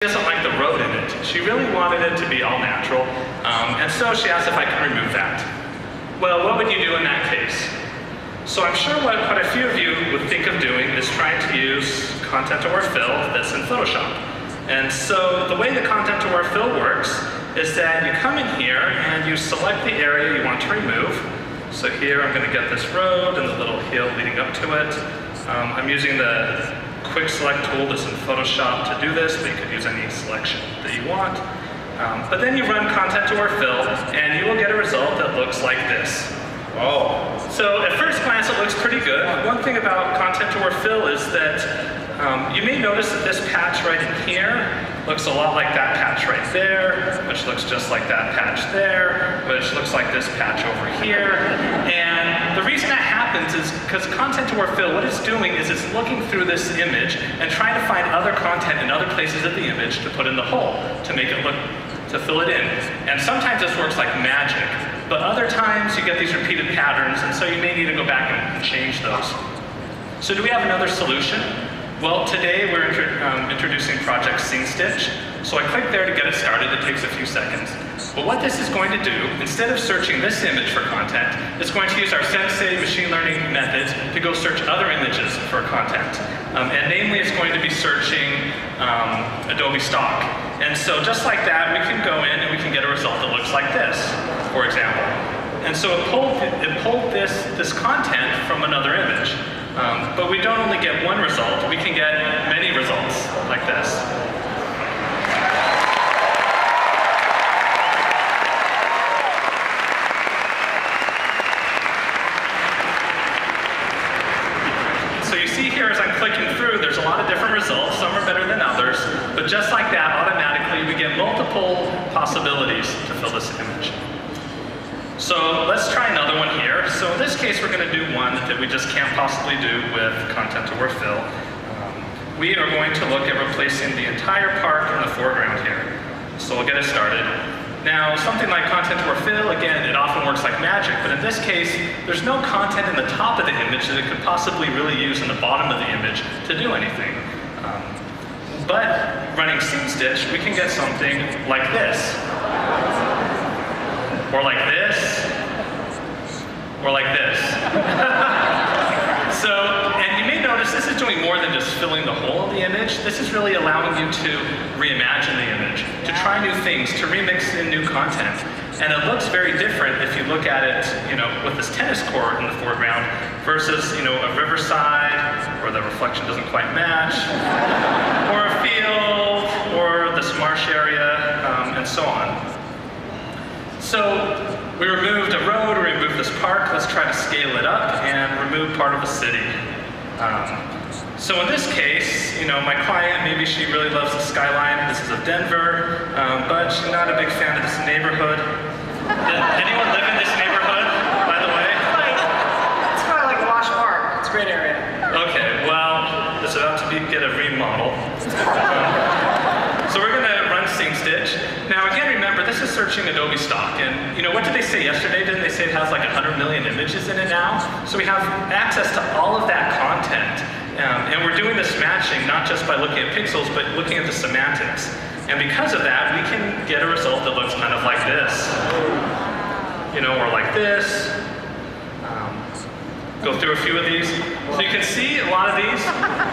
doesn't like the road in it. She really wanted it to be all natural, and so she asked if I could remove that. Well, what would you do in that case? So I'm sure what quite a few of you would think of doing is trying to use content aware fill that's in Photoshop. And so the way the content aware fill works is that you come in here and you select the area you want to remove. So here I'm going to get this road and the little hill leading up to it. I'm using the quick select tool that's in Photoshop to do this, but you could use any selection that you want. But then you run content aware fill and you will get a result that looks like this. Oh. So at first glance it looks pretty good. One thing about content aware fill is that you may notice that this patch right in here looks a lot like that patch right there, which looks just like that patch there, which looks like this patch over here. And the reason that happens is because content aware fill, what it's doing is it's looking through this image and trying to find other content in other places of the image to put in the hole, to make it look, to fill it in. And sometimes this works like magic, but other times you get these repeated patterns, and so you may need to go back and change those. So do we have another solution? Well, today we're introducing project SceneStitch. So I click there to get it started. It takes a few seconds. But what this is going to do, instead of searching this image for content, it's going to use our Sensei machine learning methods to go search other images for content. And namely, it's going to be searching Adobe stock. And so just like that, we can go in and we can get a result that looks like this, for example. And so it pulled this content from another image. But we don't only get one result, we can get many results like this. So you see here as I'm clicking through, there's a lot of different results. Some are better than others, but just like that, automatically we get multiple possibilities to fill this image. So let's try another one here. So in this case, we're going to do one that we just can't possibly do with content aware fill. We are going to look at replacing the entire park in the foreground here. So we'll get it started. Now, something like content aware fill, again, it often works like magic, but in this case, there's no content in the top of the image that it could possibly really use in the bottom of the image to do anything. But running SceneStitch, we can get something like this. Or like this, or like this. So, and you may notice this is doing more than just filling the hole of the image. This is really allowing you to reimagine the image, to try new things, to remix in new content. And it looks very different if you look at it, with this tennis court in the foreground versus, a riverside where the reflection doesn't quite match, or a field, or this marsh area, and so on. So we removed a road, we removed this park. Let's try to scale it up and remove part of a city. So in this case, my client, maybe she really loves the skyline. This is of Denver, but she's not a big fan of this neighborhood. Anyone live in this neighborhood, by the way? It's kind of like Wash Park. It's a great area. Okay, well, it's about to get a remodel. So we're going to run SceneStitch. Now again, remember, this is searching Adobe stock, and what did they say yesterday? Didn't they say it has like 100 million images in it now? So we have access to all of that content, and we're doing this matching not just by looking at pixels, but looking at the semantics. And because of that, we can get a result that looks kind of like this, or like this. Go through a few of these. So you can see a lot of these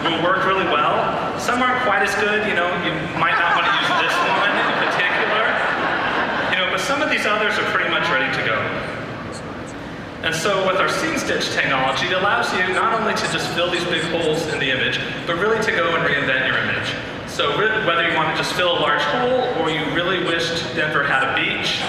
will work really well. Some aren't quite as good, you might not want to use this one in particular. But some of these others are pretty much ready to go. And so with our SceneStitch technology, it allows you not only to just fill these big holes in the image, but really to go and reinvent your image. So whether you want to just fill a large hole, or you really wished Denver had a beach,